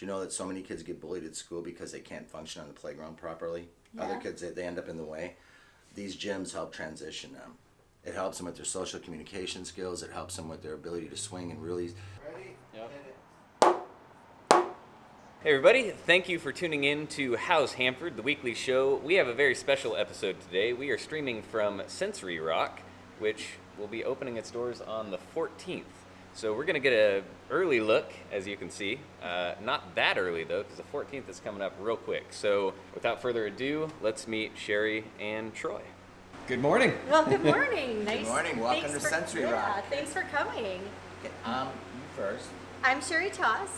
you know that so many kids get bullied at school because they can't function on the playground properly? Yeah. Other kids, they end up in the way. These gyms help transition them. It helps them with their social communication skills. It helps them with their ability to swing and really... Ready? Yep. Hey everybody, thank you for tuning in to How's Hanford, the weekly show. We have a very special episode today. We are streaming from Sensory Rock, which will be opening its doors on the 14th. So we're going to get an early look, as you can see. Not that early though, because the 14th is coming up real quick. So without further ado, let's meet Sherry and Troy. Good morning. Well, good morning. Nice. Good morning. Welcome to Sensory Rock. Yeah, thanks for coming. Okay, you first. I'm Sherry Toss.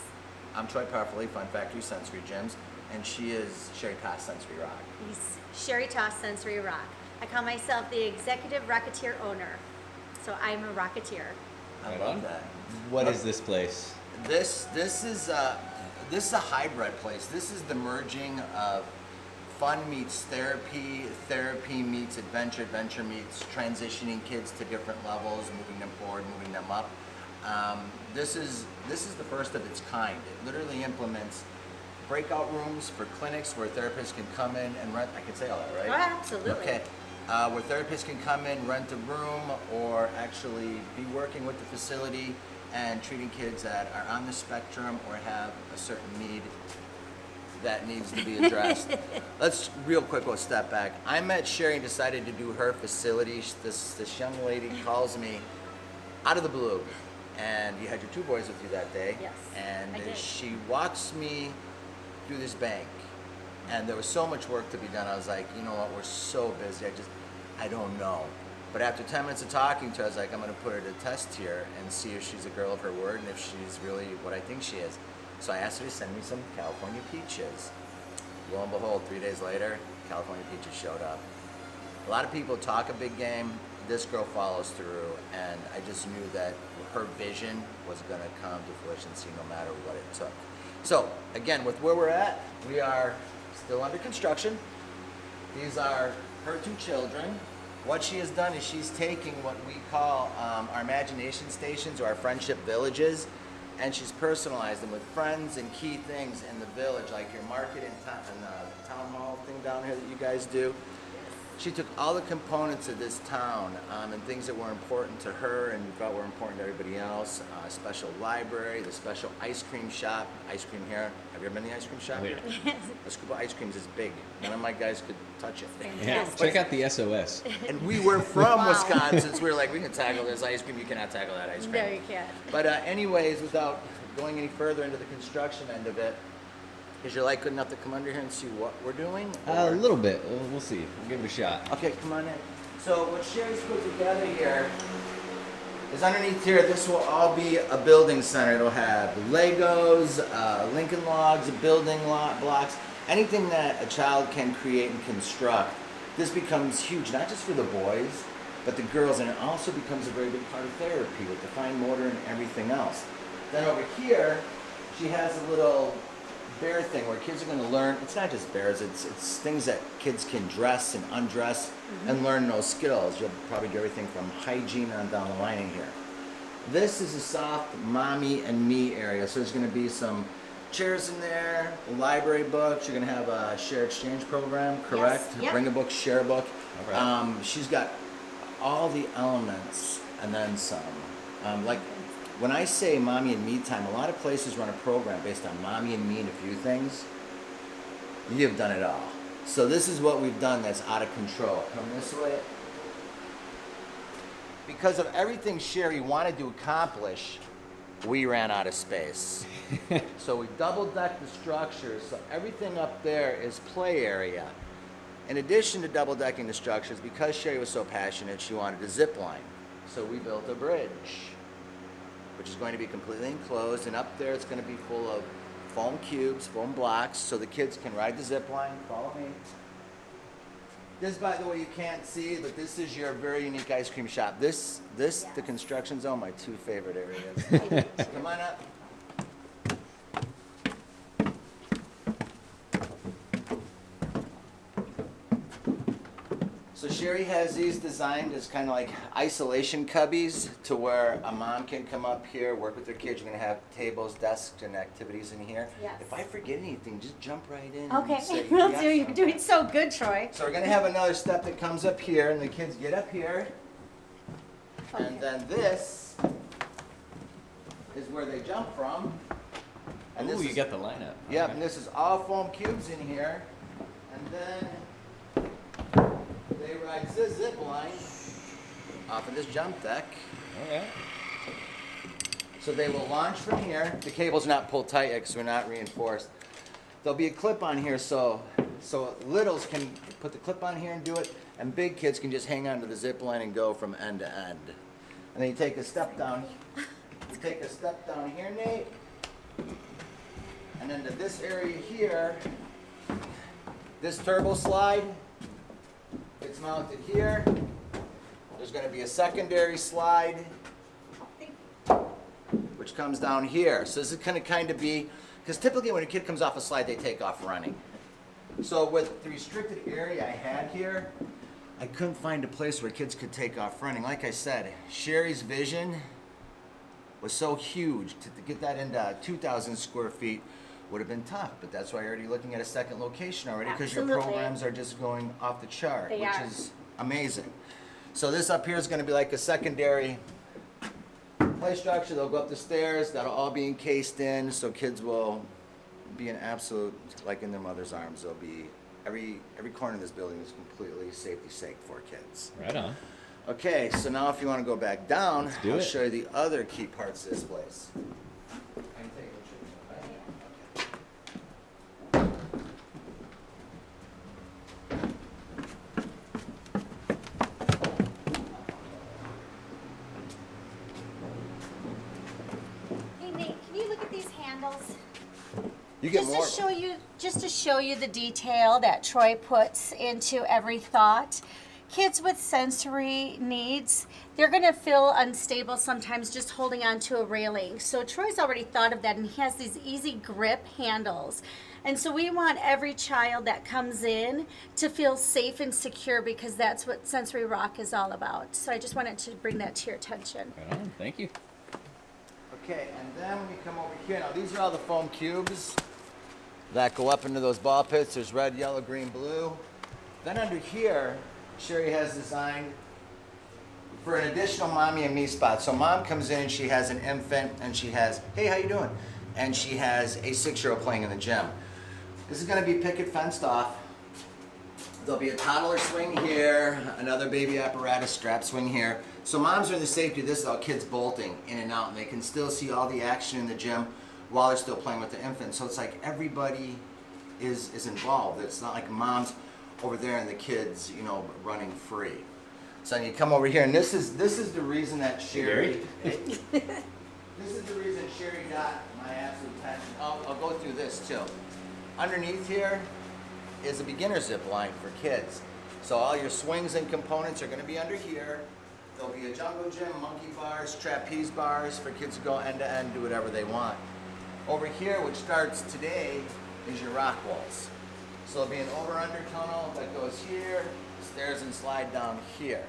I'm Troy Parfley, Fun Factory Sensory Gyms, and she is Sherry Toss Sensory Rock. He's Sherry Toss Sensory Rock. I call myself the executive rocketeer owner. So I'm a rocketeer. I love that. What is this place? This is a hybrid place. This is the merging of fun meets therapy, therapy meets adventure, adventure meets transitioning kids to different levels, moving them forward, moving them up. This is the first of its kind. It literally implements breakout rooms for clinics where therapists can come in and rent. I can say all that, right? Oh, absolutely. Okay. Where therapists can come in, rent a room, or actually be working with the facility and treating kids that are on the spectrum or have a certain need that needs to be addressed. Let's real quick go a step back. I met Sherry and decided to do her facility. This young lady calls me out of the blue. And you had your two boys with you that day. Yes, And I did. she walks me through this bank. And there was so much work to be done. I was like, you know what, we're so busy. I don't know. But after 10 minutes of talking to her, I was like, I'm going to put her to test here and see if she's a girl of her word and if she's really what I think she is. So I asked her to send me some California peaches. Lo and behold, 3 days later, California peaches showed up. A lot of people talk a big game. This girl follows through, and I just knew that her vision was going to come to fruition, no matter what it took. So, again, with where we're at, we are still under construction. These are her two children. What she has done is she's taking what we call our imagination stations or our friendship villages, and she's personalized them with friends and key things in the village, like your market and town hall thing down here that you guys do. She took all the components of this town and things that were important to her and felt were important to everybody else. A special library, the special ice cream shop. Ice cream here. Have you ever been to the ice cream shop? Oh, yeah. The scoop of ice cream is big. None of my guys could touch it. Yeah, check out the SOS. And we were from Wow. Wisconsin, so we were like, we can tackle this ice cream. You cannot tackle that ice cream. No, you can't. But anyways, without going any further into the construction end of it, is your light good enough to come under here and see what we're doing? A Or- little bit. We'll see. We'll give it a shot. Okay, come on in. So what Sherry's put together here is underneath here, this will all be a building center. It'll have Legos, Lincoln Logs, building blocks, anything that a child can create and construct. This becomes huge, not just for the boys, but the girls, and it also becomes a very big part of therapy with the fine motor and everything else. Then over here, she has a little bear thing where kids are going to learn. It's not just bears, it's things that kids can dress and undress and learn those skills. You'll probably do everything from hygiene on down the line in here. This is a soft mommy and me area, so there's going to be some chairs in there, library books. You're going to have a share exchange program, correct? Yes, yep. Bring a book, share a book. All right. She's got all the elements and then some. Like when I say mommy and me time, a lot of places run a program based on mommy and me and a few things. You've done it all. So this is what we've done that's out of control. Come this way. Because of everything Sherry wanted to accomplish, we ran out of space. So we double-decked the structures, so everything up there is play area. In addition to double-decking the structures, because Sherry was so passionate, she wanted a zip line. So we built a bridge, which is going to be completely enclosed, and up there it's going to be full of foam cubes, foam blocks, so the kids can ride the zip line. Follow me. This, by the way, you can't see, but this is your very unique ice cream shop. This, the construction zone, my two favorite areas. Come on up. So So Sherry has these designed as kind of like isolation cubbies to where a mom can come up here, work with their kids. You're going to have tables, desks, and activities in here. Yes. If I forget anything, just jump right in. Okay, And say, will "Yes, do. You're I'm doing fine." so good, Troy. So we're going to have another step that comes up here, and the kids get up here. Okay. And then this is where they jump from. And Ooh, this you is, got the lineup. Yep, Okay. and this is all foam cubes in here. And then they ride the zip line off of this jump deck. Okay. So they will launch from here. The cable's not pulled tight yet because we're not reinforced. There'll be a clip on here so littles can put the clip on here and do it, and big kids can just hang onto the zip line and go from end to end. And then you take a step down. You take a step down here, Nate. And then to this area here, this turbo slide, it's mounted here. There's going to be a secondary slide, which comes down here. So this is going to kind of be, because typically when a kid comes off a slide, they take off running. So with the restricted area I had here, I couldn't find a place where kids could take off running. Like I said, Sherry's vision was so huge to get that into 2,000 square feet would have been tough, but that's why you're already looking at a second location already, because your Absolutely. programs are just going off the chart, They which are. is amazing. So this up here is going to be like a secondary play structure. They'll go up the stairs. That'll all be encased in, so kids will be in absolute, like in their mother's arms. They'll be, every corner of this building is completely safety safe for kids. Right on. Okay, so now if you want to go back down, Let's do I'll it. show you the other key parts of this place. I can take a picture, right? Okay. Hey Nate, can you look at these handles? You get Just more. to show you the detail that Troy puts into every thought. Kids with sensory needs, they're going to feel unstable sometimes just holding on to a railing. So Troy's already thought of that, and he has these easy grip handles. And so we want every child that comes in to feel safe and secure, because that's what Sensory Rock is all about. So I just wanted to bring that to your attention. Right on. Thank you. Okay, and then when you come over here, now these are all the foam cubes that go up into those ball pits. There's red, yellow, green, blue. Then under here, Sherry has designed for an additional mommy and me spot. So mom comes in and she has an infant and she has, hey, how you doing? And she has a 6-year-old playing in the gym. This is gonna be picket fenced off. There'll be a toddler swing here, another baby apparatus strap swing here. So moms are in the safety of this without kids bolting in and out, and they can still see all the action in the gym while they're still playing with the infant. So it's like everybody is involved. It's not like mom's over there and the kids, you know, running free. So you come over here, and this is the reason that Sherry. This is the reason Sherry got my absolute attention. I'll go through this too. Underneath here is a beginner zip line for kids. So all your swings and components are going to be under here. There'll be a jungle gym, monkey bars, trapeze bars for kids to go end to end, do whatever they want. Over here, which starts today, is your rock walls. So there'll be an over-under tunnel that goes here, stairs and slide down here.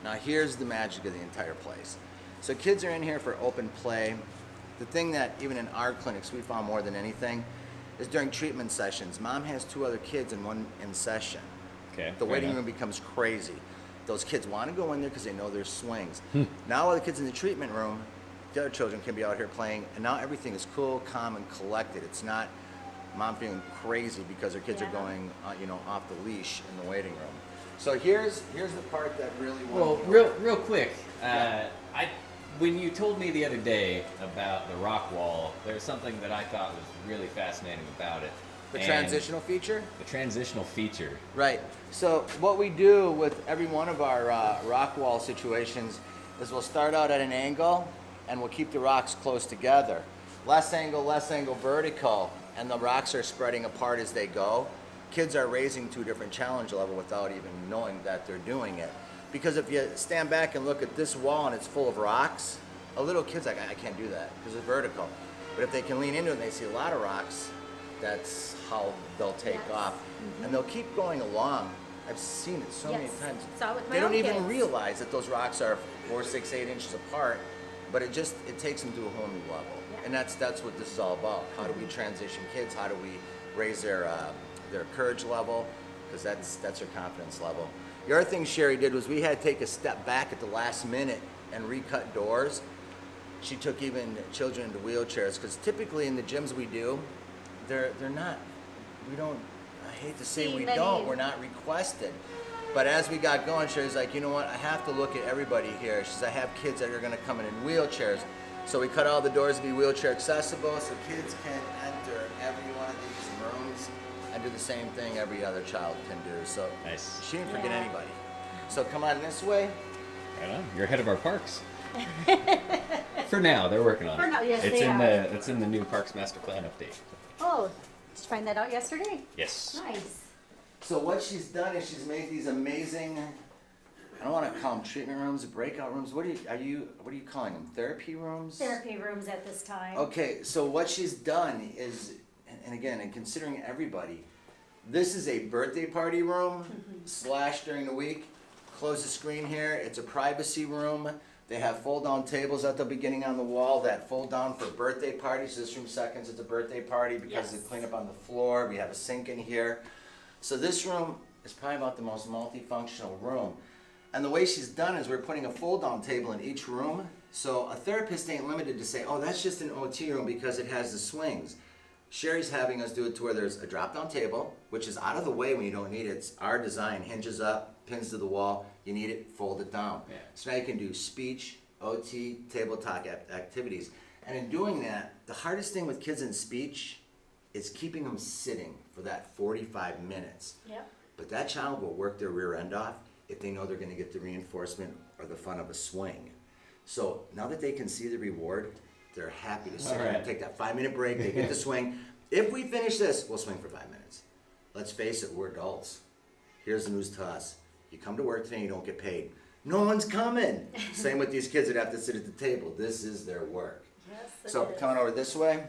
Now here's the magic of the entire place. So kids are in here for open play. The thing that even in our clinics we found more than anything is during treatment sessions, mom has 2 other kids and one in session. Okay. The fair waiting enough. room becomes crazy. Those kids want to go in there because they know there's swings. Now all the kids in the treatment room, the other children can be out here playing, and now everything is cool, calm, and collected. It's not mom feeling crazy because her kids are Yeah. going, off the leash in the waiting room. So here's the part that really. Well, real quick. When you told me the other day about the rock wall, there's something that I thought was really fascinating about it. The And transitional feature. The transitional feature. Right. So what we do with every one of our rock wall situations is we'll start out at an angle and we'll keep the rocks close together. Less angle, vertical, and the rocks are spreading apart as they go. Kids are raising to a different challenge level without even knowing that they're doing it. Because if you stand back and look at this wall and it's full of rocks, a little kid's like, I can't do that because it's vertical. But if they can lean into it and they see a lot of rocks, that's how they'll take Yes. off. And they'll keep going along. I've seen it so many Yes. times. Saw it with my They don't own even kids. realize that those rocks are 4, 6, 8 inches apart, but it takes them to a whole new level. Yeah. And that's what this is all about. How do we transition kids? How do we raise their courage level? Because that's their confidence level. The other thing Sherry did was we had to take a step back at the last minute and recut doors. She took even children into wheelchairs because typically in the gyms we do, they're not. We don't. I hate to say See we many- don't. We're not requested. But as we got going, Sherry's like, you know what? I have to look at everybody here. She says, I have kids that are going to come in wheelchairs. So we cut all the doors to be wheelchair accessible so kids can enter every one of these rooms and do the same thing every other child can do. So Nice. she didn't forget Yeah. anybody. So come on this way. Right on. You're ahead of our parks. For now, they're working on it. For now, yes, it's they in are. it's in the new Parks Master Plan update. Oh, did you find that out yesterday? Yes. Nice. So what she's done is she's made these amazing, I don't want to call them treatment rooms, breakout rooms. What are you calling them? Therapy rooms? Therapy rooms at this time. Okay, so what she's done is, and again, and considering everybody, this is a birthday party room / during the week. Close the screen here. It's a privacy room. They have fold-down tables at the beginning on the wall that fold down for birthday parties. This room seconds it's a birthday party because Yes. they clean up on the floor. We have a sink in here. So this room is probably about the most multifunctional room. And the way she's done is we're putting a fold-down table in each room. So a therapist ain't limited to say, oh, that's just an OT room because it has the swings. Sherry's having us do it to where there's a drop-down table, which is out of the way when you don't need it. It's our design, hinges up, pins to the wall. You need it, fold it down. Yeah. So now you can do speech, OT, tabletop activities. And in doing that, the hardest thing with kids in speech is keeping them sitting for that 45 minutes. Yep. But that child will work their rear end off if they know they're going to get the reinforcement or the fun of a swing. So now that they can see the reward, they're happy to sit All there and right. take that 5-minute break. They get the swing. If we finish this, we'll swing for 5 minutes. Let's face it, we're adults. Here's the news to us. You come to work today and you don't get paid. No one's coming. Same with these kids that have to sit at the table. This is their work. Yes, it So is. coming over this way.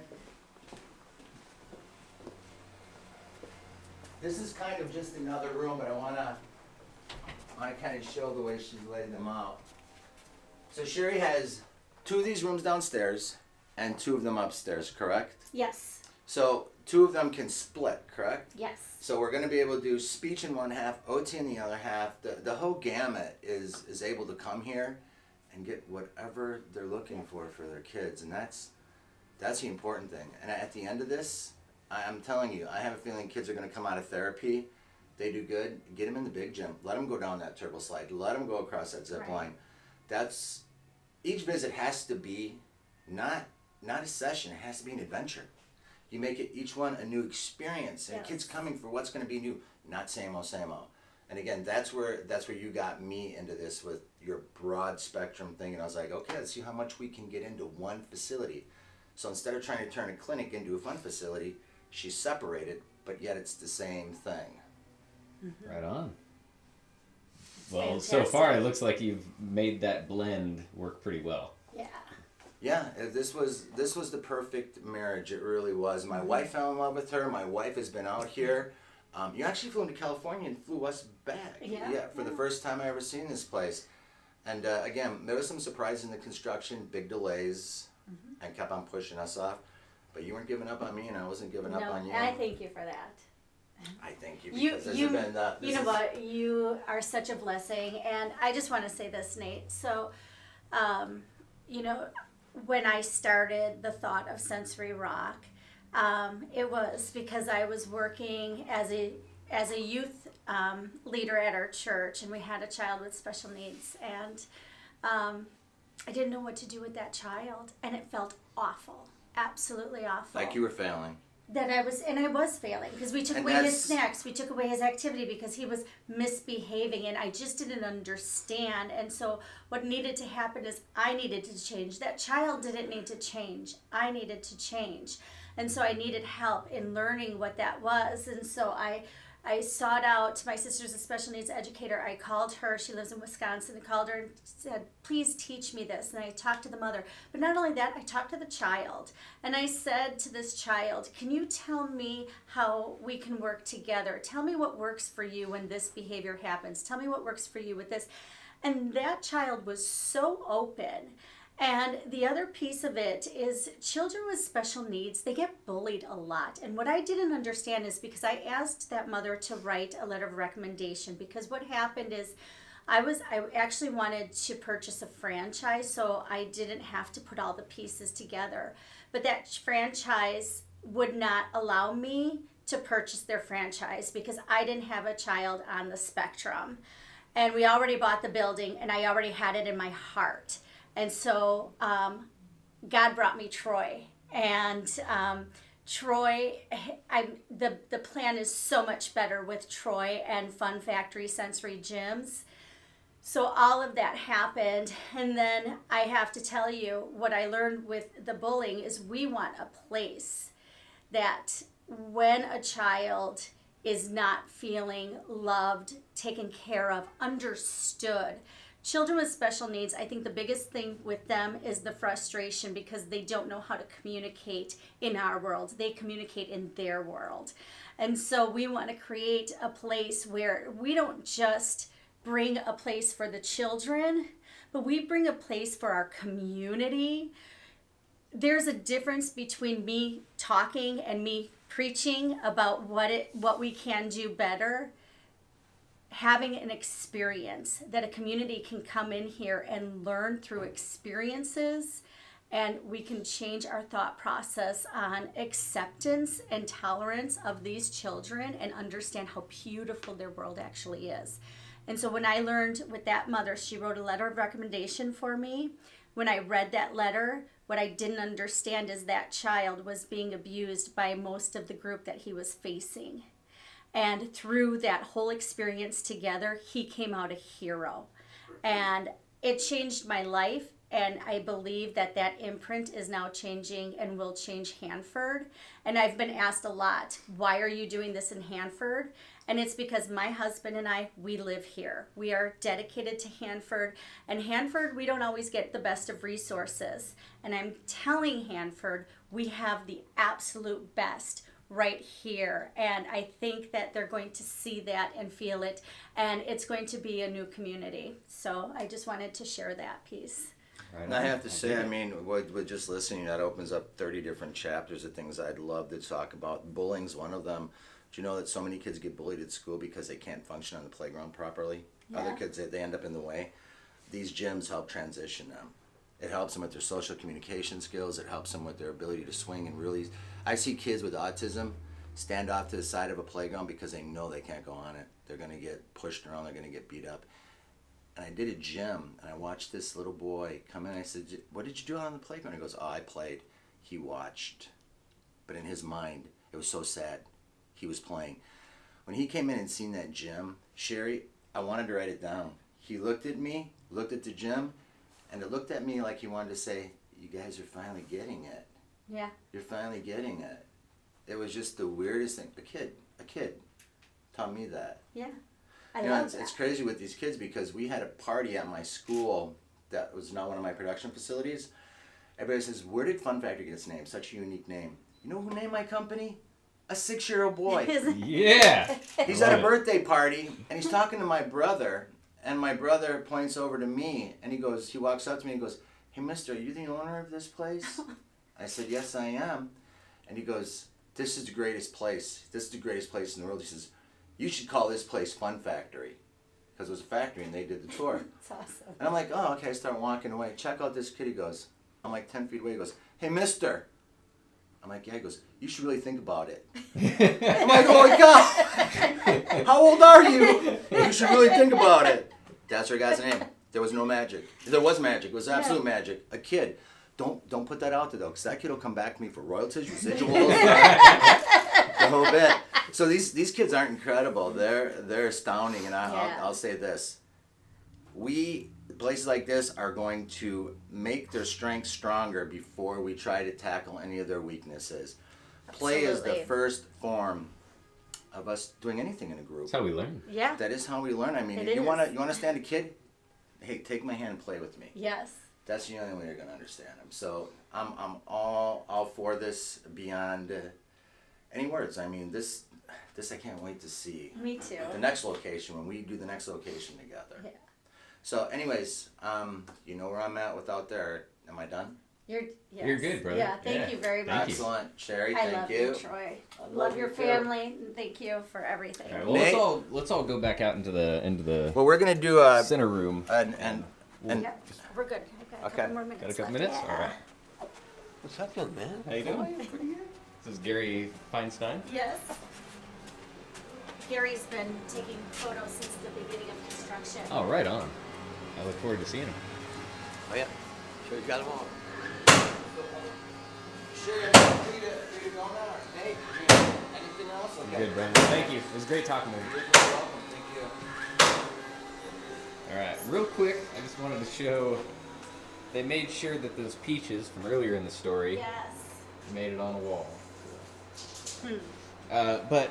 This is kind of just another room, but I wanna kind of show the way she's laid them out. So Sherry has 2 of these rooms downstairs and 2 of them upstairs, correct? Yes. So 2 of them can split, correct? Yes. So we're gonna be able to do speech in one half, OT in the other half. The whole gamut is able to come here and get whatever they're looking for their kids, and that's the important thing. And at the end of this, I'm telling you, I have a feeling kids are going to come out of therapy. They do good. Get them in the big gym. Let them go down that turbo slide. Let them go across that zip line. That's each visit has to be not a session. It has to be an adventure. You make it each one a new experience, and Yes. kids coming for what's going to be new, not same old, same old. And again, that's where you got me into this with your broad spectrum thing. And I was like, okay, let's see how much we can get into one facility. So instead of trying to turn a clinic into a fun facility, she's separated, but yet it's the same thing. Right on. Well, so far it looks like you've made that blend work pretty well. Yeah. Yeah, this was the perfect marriage. It really was. My wife fell in love with her. My wife has been out here. You actually flew into California and flew us back. Yeah, for the first time I ever seen this place. And again, there was some surprise in the construction, big delays, and kept on pushing us off. But you weren't giving up on me, and I wasn't giving up on you. I thank you for that. I thank you You, because this you, has been this you know is- what? You are such a blessing, and I just want to say this, Nate. So, you know, when I started the thought of Sensory Rock, it was because I was working as a youth leader at our church, and we had a child with special needs, and I didn't know what to do with that child, and it felt awful, absolutely awful. like you were failing. That I was failing because we took And away his that's- snacks, we took away his activity because he was misbehaving, and I just didn't understand. And so what needed to happen is I needed to change. That child didn't need to change. I needed to change. And so I needed help in learning what that was. And so I I sought out, my sister's a special needs educator. I called her, she lives in Wisconsin, and called her and said, please teach me this. And I talked to the mother. But not only that, I talked to the child. And I said to this child, can you tell me how we can work together? Tell me what works for you when this behavior happens. Tell me what works for you with this. And that child was so open. And the other piece of it is children with special needs, they get bullied a lot. And what I didn't understand is because I asked that mother to write a letter of recommendation, because what happened is I actually wanted to purchase a franchise so I didn't have to put all the pieces together. But that franchise would not allow me to purchase their franchise because I didn't have a child on the spectrum. And we already bought the building and I already had it in my heart. And so God brought me Troy, and Troy, the plan is so much better with Troy and Fun Factory Sensory Gyms. So all of that happened, and then I have to tell you what I learned with the bullying is we want a place that when a child is not feeling loved, taken care of, understood. Children with special needs, I think the biggest thing with them is the frustration because they don't know how to communicate in our world. They communicate in their world. And so we want to create a place where we don't just bring a place for the children, but we bring a place for our community. There's a difference between me talking and me preaching about what we can do better. Having an experience that a community can come in here and learn through experiences, and we can change our thought process on acceptance and tolerance of these children and understand how beautiful their world actually is. And so when I learned with that mother, she wrote a letter of recommendation for me. When I read that letter, what I didn't understand is that child was being abused by most of the group that he was facing. And through that whole experience together, he came out a hero. And it changed my life. And I believe that that imprint is now changing and will change Hanford. And I've been asked a lot, why are you doing this in Hanford? And it's because my husband and I, we live here. We are dedicated to Hanford. And Hanford, we don't always get the best of resources. And I'm telling Hanford, we have the absolute best right here, and I think that they're going to see that and feel it, and it's going to be a new community. So I just wanted to share that piece. Right. And I have to say, I mean, with just listening, that opens up 30 different chapters of things I'd love to talk about. Bullying's one of them. Do you know that so many kids get bullied at school because they can't function on the playground properly? Yeah. Other kids, they end up in the way. These gyms help transition them. It helps them with their social communication skills. It helps them with their ability to swing and really. I see kids with autism stand off to the side of a playground because they know they can't go on it. They're going to get pushed around. They're going to get beat up. And I did a gym, and I watched this little boy come in. I said, what did you do on the playground? He goes, oh, I played. He watched. But in his mind, it was so sad. He was playing. When he came in and seen that gym, Sherry, I wanted to write it down. He looked at me, looked at the gym, and it looked at me like he wanted to say, you guys are finally getting it. Yeah. You're finally getting it. It was just the weirdest thing. A kid taught me that. Yeah. I love that. It's crazy with these kids because we had a party at my school that was not one of my production facilities. Everybody says, where did Fun Factory get its name? Such a unique name. You know who named my company? A 6-year-old boy. Yeah. He's at a birthday party, and he's talking to my brother, and my brother points over to me, and he walks up to me and goes, hey, mister, are you the owner of this place? I said, yes, I am. And he goes, this is the greatest place. This is the greatest place in the world. He says, you should call this place Fun Factory. Because it was a factory, and they did the tour. That's awesome. And I'm like, oh, okay. I start walking away. Check out this kid. He goes, I'm like 10 feet away. He goes, hey, mister. I'm like, yeah. He goes, you should really think about it. I'm like, oh my God. How old are you? You should really think about it. That's our guy's name. There was no magic. There was magic. It was absolute magic. A kid. Don't put that out there, though, because that kid will come back to me for royalties, residuals, the whole bit. So these kids aren't incredible. They're astounding, and I'll say this. Places like this are going to make their strengths stronger before we try to tackle any of their weaknesses. Play is the first form of us doing anything in a group. That's how we learn. Yeah. That is how we learn. I mean, It if you is. wanna stand a kid, hey, take my hand and play with me. Yes. That's the only way you're gonna understand them. So I'm all for this beyond any words. I mean, this I can't wait to see. Me too. The next location, when we do the next location together. Yeah. So anyways, you know where I'm at without there. Am I done? You're good, brother. Yeah, thank Yeah. you very Thank much. you. Excellent. Sherry, I thank love you. Troy. I Love your you too. family. And thank you for everything. All right, well, Nate? let's all go back out into the Well, we're gonna do a center room. and Yeah, we're good. I've got a Okay. couple more minutes Got a couple left. minutes? Yeah. All right. What's up, young man? How you doing? This is Gary Feinstein. Yes. Gary's been taking photos since the beginning of construction. Oh, right on. I look forward to seeing him. Oh, yeah. Sure, you got them all. Sherry, free to go now. Nate, anything else? Okay. Good, Brandon. Thank you. It was great talking with you. You're welcome. Thank you. All right, real quick, I just wanted to show. They made sure that those peaches from earlier in the story Yes. made it on the wall. Hmm. But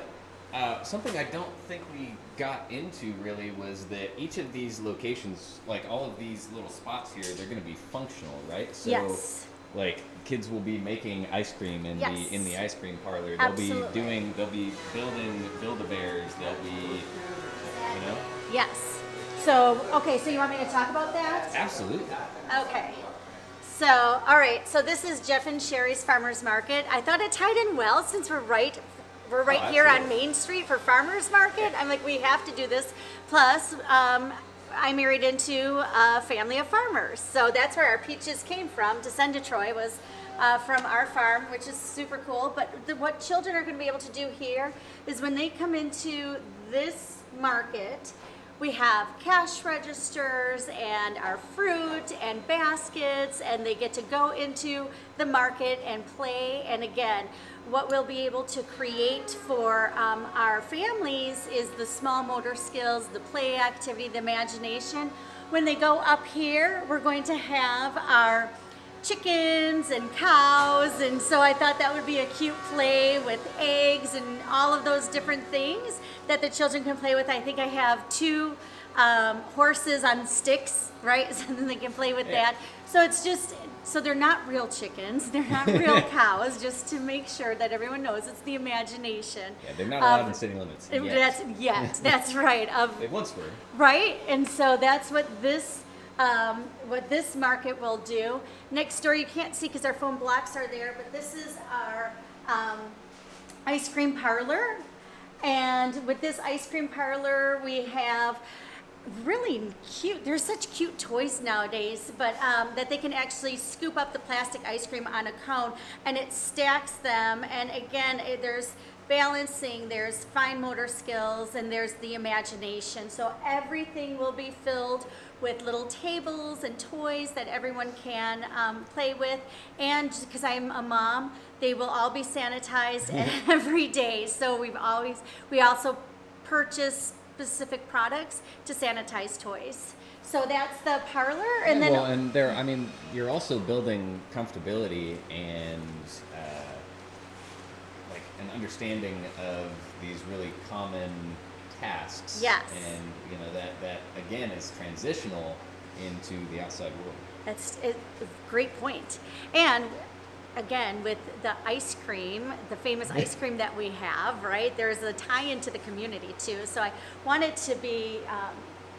something I don't think we got into really was that each of these locations, like all of these little spots here, they're going to be functional, right? So, Yes. like kids will be making ice cream in Yes. the ice cream parlor. Absolutely. They'll be building Build-A-Bears. They'll be, you know, Yes. So, okay, so you want me to talk about that? absolutely. Okay. So, all right. So this is Jeff and Sherry's Farmers Market. I thought it tied in well since we're right here on absolutely. Main Street for Farmers Market. I'm like, we have to do this. Plus, I married into a family of farmers, so that's where our peaches came from. To send to Troy was from our farm, which is super cool. But what children are going to be able to do here is when they come into this market, we have cash registers and our fruit and baskets, and they get to go into the market and play. And again, what we'll be able to create for our families is the small motor skills, the play activity, the imagination. When they go up here, we're going to have our chickens and cows, and so I thought that would be a cute play with eggs and all of those different things that the children can play with. I think I have 2 horses on sticks, right? So then they can play with that. So it's just, so they're not real chickens, they're not real cows, just to make sure that everyone knows it's the imagination. Yeah, they're not allowed in city limits. Yet. That's right. They once were. Right, and so that's what this market will do. Next door, you can't see because our phone blocks are there, but this is our ice cream parlor. And with this ice cream parlor, we have really cute, there's such cute toys nowadays, but that they can actually scoop up the plastic ice cream on a cone and it stacks them. And again, there's balancing, there's fine motor skills, and there's the imagination. So everything will be filled with little tables and toys that everyone can play with. And because I'm a mom, they will all be sanitized every day. So we also purchase specific products to sanitize toys. So that's the parlor, and then well, and there, I mean, you're also building comfortability and like an understanding of these really common tasks. Yes. And you know that again is transitional into the outside world. that's a great point. And again, with the ice cream, the famous ice cream that we have, right? There's a tie-in to the community too. So I want it to be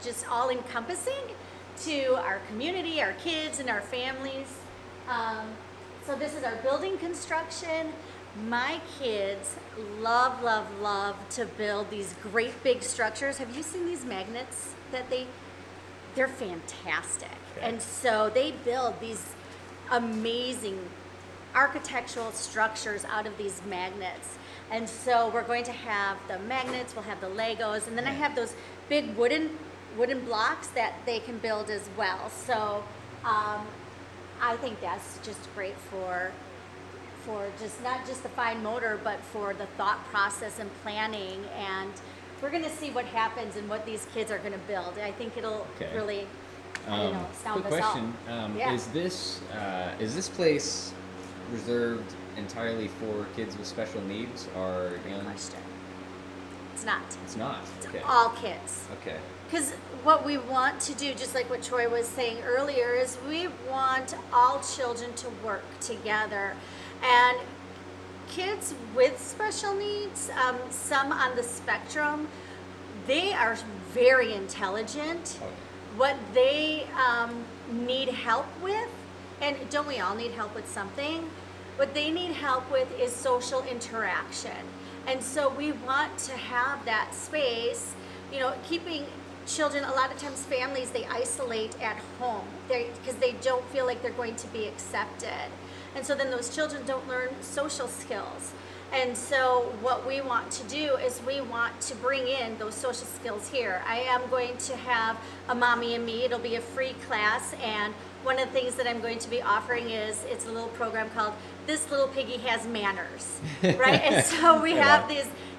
just all-encompassing to our community, our kids, and our families. So this is our building construction. My kids love, love, love to build these great big structures. Have you seen these magnets that they're fantastic. Okay. And so they build these amazing architectural structures out of these magnets. And so we're going to have the magnets, we'll have the Legos, and then I have those big wooden blocks that they can build as well. So I think that's just great for just not just the fine motor, but for the thought process and planning. And we're going to see what happens and what these kids are going to build. I think it'll really, sound quick us question: out. Yeah. is this place reserved entirely for kids with special needs, or Great question. It's not. It's not. Okay. All kids. Okay. Because what we want to do, just like what Troy was saying earlier, is we want all children to work together. And kids with special needs, some on the spectrum, they are very intelligent. Okay. What they need help with, and don't we all need help with something? What they need help with is social interaction. And so we want to have that space, you know, keeping children, a lot of times families, they isolate at home because they don't feel like they're going to be accepted. And so then those children don't learn social skills. And so what we want to do is we want to bring in those social skills here. I am going to have a Mommy and Me. It'll be a free class, and one of the things that I'm going to be offering is it's a little program called This Little Piggy Has Manners, right? And so we have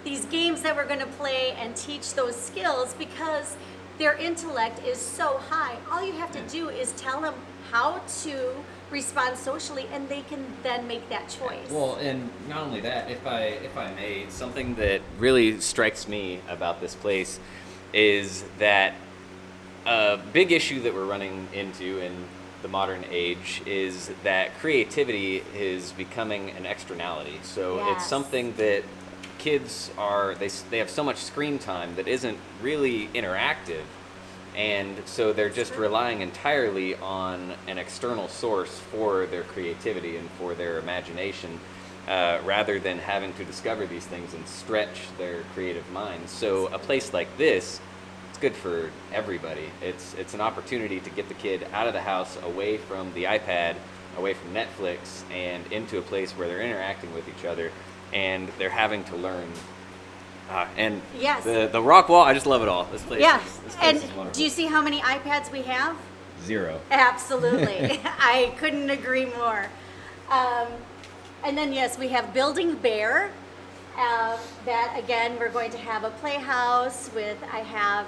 these games that we're going to play and teach those skills because their intellect is so high. All you have to do is tell them how to respond socially, and they can then make that choice. Well, and not only that, if I may, something that really strikes me about this place is that a big issue that we're running into in the modern age is that creativity is becoming an externality. So Yes. it's something that kids they have so much screen time that isn't really interactive. And so they're just relying entirely on an external source for their creativity and for their imagination, rather than having to discover these things and stretch their creative minds. So a place like this, it's good for everybody. It's an opportunity to get the kid out of the house, away from the iPad, away from Netflix, and into a place where they're interacting with each other and they're having to learn. And Yes. the rock wall, I just love it all. This place, Yeah, this place and is wonderful. do you see how many iPads we have? 0. Absolutely. I couldn't agree more. And then, yes, we have Building Bear. That, again, we're going to have a playhouse with, I have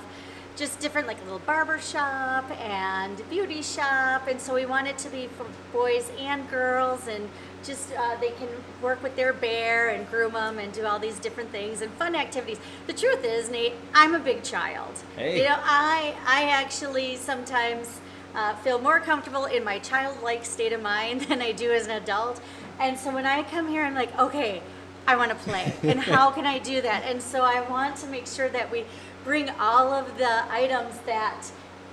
just different, like a little barber shop and beauty shop. And so we want it to be for boys and girls, and just they can work with their bear and groom them and do all these different things and fun activities. The truth is, Nate, I'm a big child. Hey. You know, I actually sometimes feel more comfortable in my childlike state of mind than I do as an adult. And so when I come here, I'm like, okay, I want to play. And how can I do that? And so I want to make sure that we bring all of the items that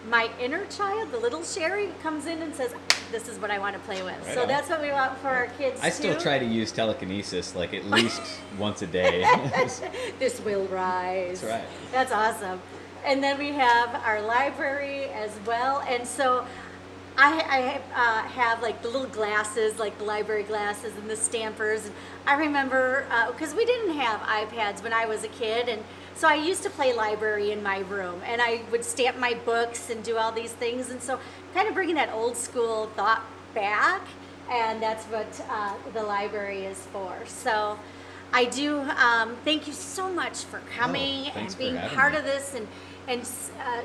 my inner child, the little Sherry, comes in and says, this is what I want to play with. Right so on. that's what we want for our kids I still too. try to use telekinesis like at least once a day. This will rise. That's right. That's awesome. And then we have our library as well. And so I have like the little glasses, like the library glasses and the stampers. And I remember, because we didn't have iPads when I was a kid, and so I used to play library in my room, and I would stamp my books and do all these things. And so kind of bringing that old school thought back, and that's what the library is for. So I do thank you so much for coming thanks and for being having part me. of this and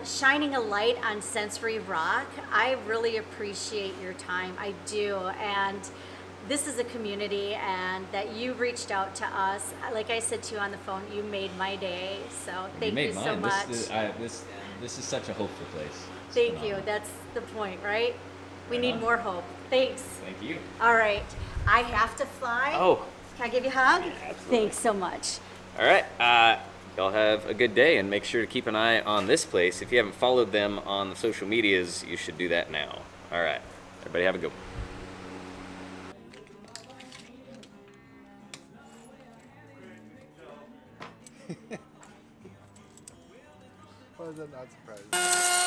shining a light on Sensory Rock. I really appreciate your time. I do. And this is a community, and that you reached out to us. Like I said to you on the phone, you made my day. So thank you so much. This is such a hopeful place. It's Thank you. phenomenal. That's the point, right? We Right need on. more hope. Thanks. Thank you. All right. I have to fly. Oh, Can I give you a hug? absolutely. Thanks so much. All right. Y'all have a good day, and make sure to keep an eye on this place. If you haven't followed them on the social medias, you should do that now. All right. Everybody have a good one. Why is that not surprising?